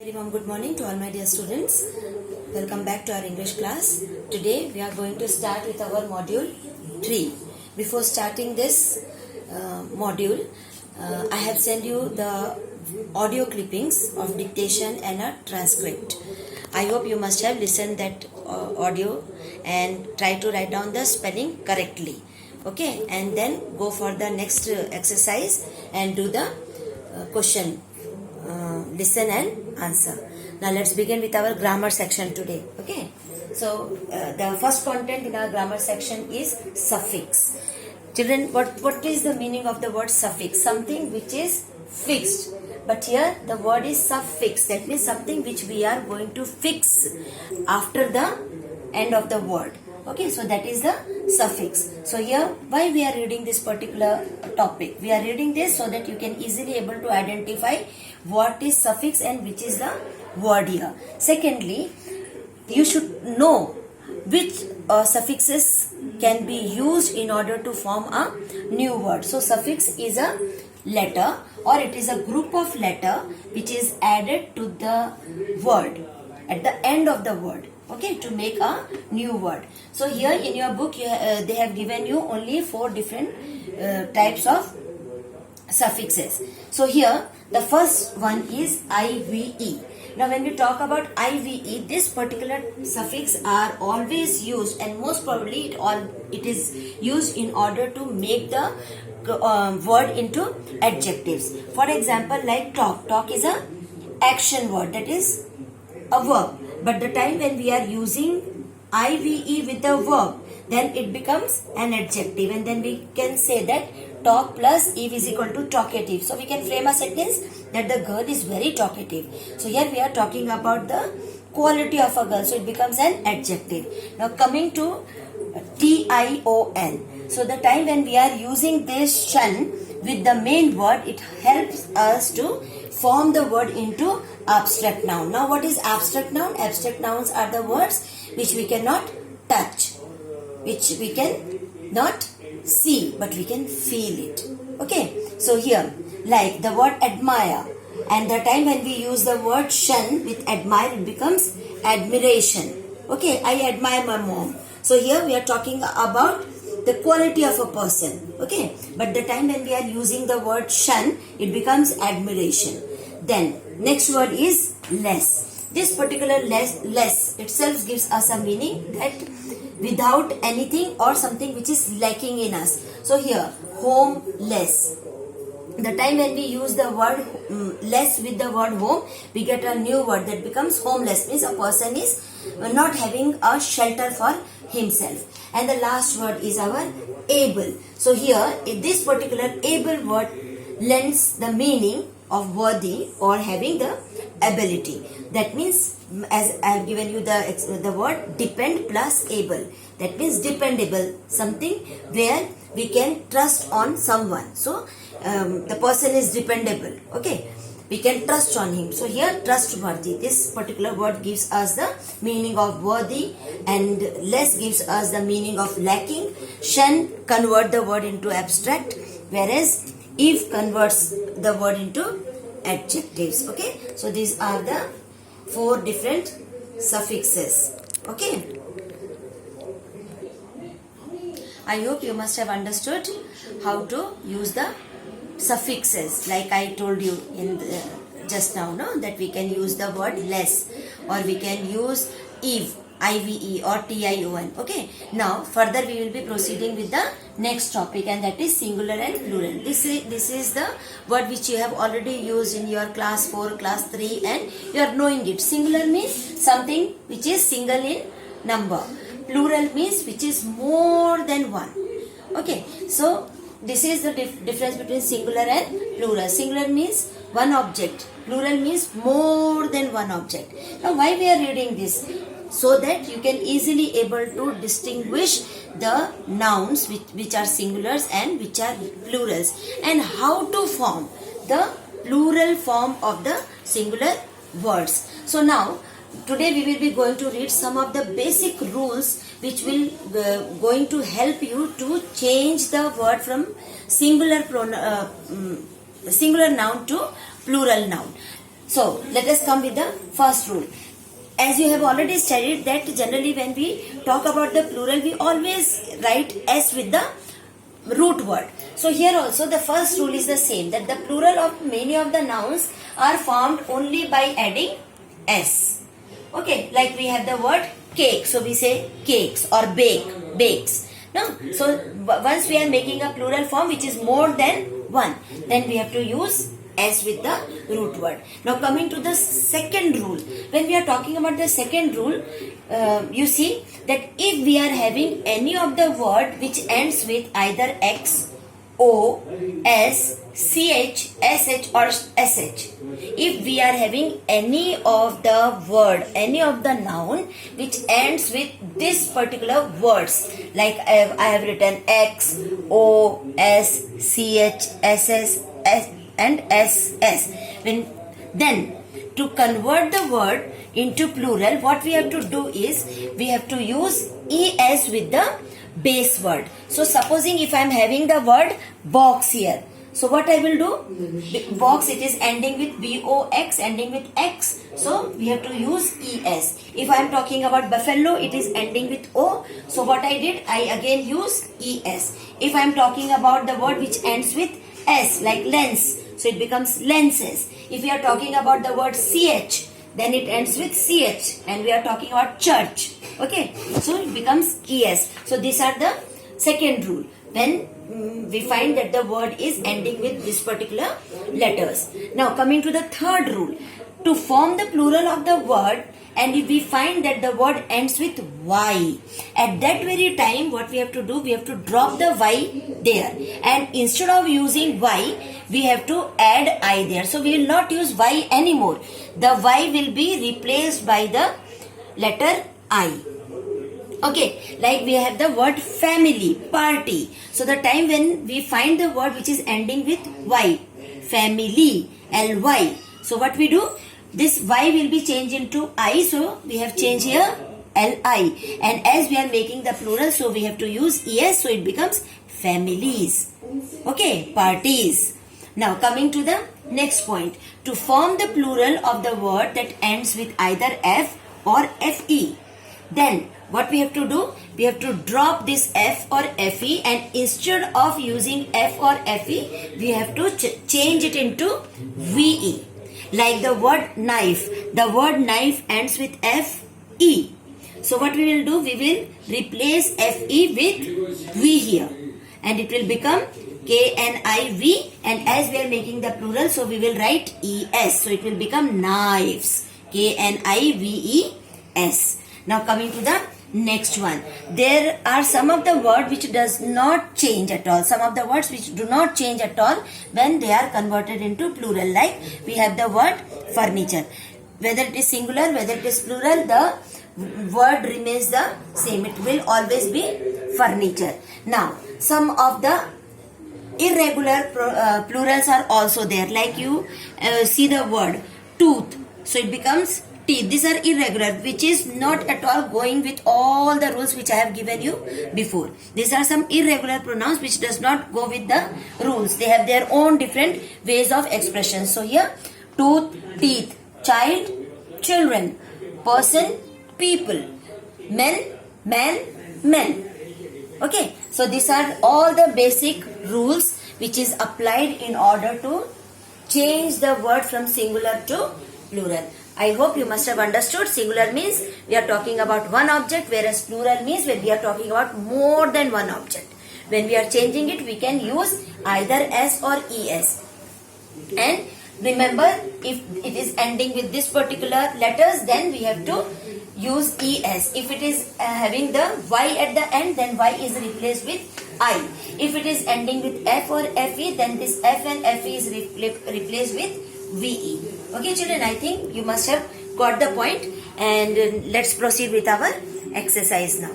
Very warm good morning to all my dear students. Welcome back to our English class. Today we are going to start with our module 3. Before starting this module, I have sent you the audio clippings of dictation and a transcript. I hope you must have listened that audio and try to write down the spelling correctly. Okay, and then go for the next exercise and do the question. Listen and answer. Now let's begin with our grammar section today. Okay, so the first content in our grammar section is suffix. Children, what is the meaning of the word suffix? Something which is fixed, but here the word is suffix. That means something which we are going to fix after the end of the word. Okay, so that is the suffix. So here, why we are reading this particular topic? We are reading this so that you can easily able to identify what is suffix and which is the word here. Secondly, you should know which suffixes can be used in order to form a new word. So suffix is a letter or it is a group of letter which is added to the word at the end of the word. Okay, to make a new word. So here in your book they have given you only 4 different types of suffixes. So here the first one is IVE. Now when we talk about IVE, this particular suffix are always used and most probably it is used in order to make the word into adjectives. For example, like talk. Talk is a action word, that is a verb. But the time when we are using IVE with the verb, then it becomes an adjective, and then we can say that talk plus Eve is equal to talkative. So we can frame a sentence that the girl is very talkative. So here we are talking about the quality of a girl, so it becomes an adjective. Now coming to TION. So the time when we are using this shun with the main word, it helps us to form the word into abstract noun. Now what is abstract noun? Abstract nouns are the words which we cannot touch, which we can not see, but we can feel it. Okay, so here like the word admire, and the time when we use the word shun with admire, it becomes admiration. Okay, I admire my mom. So here we are talking about the quality of a person. Okay, but the time when we are using the word shun, it becomes admiration. Then next word is less. This particular less itself gives us a meaning that without anything or something which is lacking in us. So here homeless. The time when we use the word less with the word home, we get a new word that becomes homeless. Means a person is not having a shelter for himself. And the last word is our able. So here this particular able word lends the meaning of worthy or having the ability. That means, as I have given you the word depend plus able. That means dependable, something where we can trust on someone. So the person is dependable. Okay, we can trust on him. So here trustworthy, this particular word gives us the meaning of worthy, and less gives us the meaning of lacking. Shun convert the word into abstract, whereas if converts the word into adjectives. Okay, so these are the 4 different suffixes. Okay, I hope you must have understood how to use the suffixes, like I told you in just now, no, that we can use the word less, or we can use Eve, IVE or TION. Okay, now further we will be proceeding with the next topic, and that is singular and plural. This is the word which you have already used in your class 4, class 3, and you are knowing it. Singular means something which is single in number. Plural means which is more than one. Okay, so this is the difference between singular and plural. Singular means one object. Plural means more than one object. Now why we are reading this? So that you can easily able to distinguish the nouns which are singulars and which are plurals, and how to form the plural form of the singular words. So now today we will be going to read some of the basic rules which will going to help you to change the word from singular noun to plural noun. So let us come with the first rule. As you have already studied that generally when we talk about the plural, we always write S with the root word. So here also the first rule is the same, that the plural of many of the nouns are formed only by adding S. Okay, like we have the word cake, so we say cakes, or bakes. No, so once we are making a plural form which is more than one, then we have to use S with the root word. Now coming to the second rule. When we are talking about the second rule, you see that if we are having any of the word which ends with either X, O, S, CH, SH or SH. If we are having any of the word, any of the noun which ends with this particular words, like I have written X, O, S, CH, SS, S and SS. Then to convert the word into plural, what we have to do is we have to use ES with the base word. So supposing if I am having the word box here, so what I will do, box, it is ending with BOX, ending with X, so we have to use ES. If I am talking about buffalo, it is ending with O, so what I did, I again use ES. If I am talking about the word which ends with S, like lens, so it becomes lenses. If we are talking about the word CH, then it ends with CH, and we are talking about church. Okay, so it becomes ES. So these are the second rule. When we find that the word is ending with this particular letters. Now coming to the third rule. To form the plural of the word, and if we find that the word ends with Y, at that very time what we have to do, we have to drop the Y there, and instead of using Y, we have to add I there. So we will not use Y anymore. The Y will be replaced by the letter I. Okay, like we have the word family, party. So the time when we find the word which is ending with Y, family, LY. So what we do, this Y will be changed into I, so we have changed here LI. And as we are making the plural, so we have to use ES, so it becomes families. Okay, parties. Now coming to the next point. To form the plural of the word that ends with either F or FE, then what we have to do, we have to drop this F or FE, and instead of using F or FE, we have to change it into VE. Like the word knife, the word knife ends with FE. So what we will do, we will replace FE with V here, and it will become KNIV, and as we are making the plural, so we will write ES, so it will become knives, KNIVES. Now coming to the next one, there are some of the words which does not change at all, some of the words which do not change at all when they are converted into plural. Like we have the word furniture, whether it is singular, whether it is plural, the word remains the same, it will always be furniture. Now some of the irregular plurals are also there, like you see the word tooth, so it becomes teeth. These are irregular, which is not at all going with all the rules which I have given you before. These are some irregular pronouns which does not go with the rules. They have their own different ways of expression. So here, tooth, teeth, child, children, person, people, men, man, men. Okay, so these are all the basic rules which is applied in order to change the word from singular to plural. I hope you must have understood. Singular means we are talking about one object, whereas plural means when we are talking about more than one object. When we are changing it, we can use either S or ES. And remember, if it is ending with this particular letters, then we have to use ES. If it is having the Y at the end, then Y is replaced with I. If it is ending with F or FE, then this F and FE is replaced with VE. Okay children, I think you must have got the point, and let's proceed with our exercise now.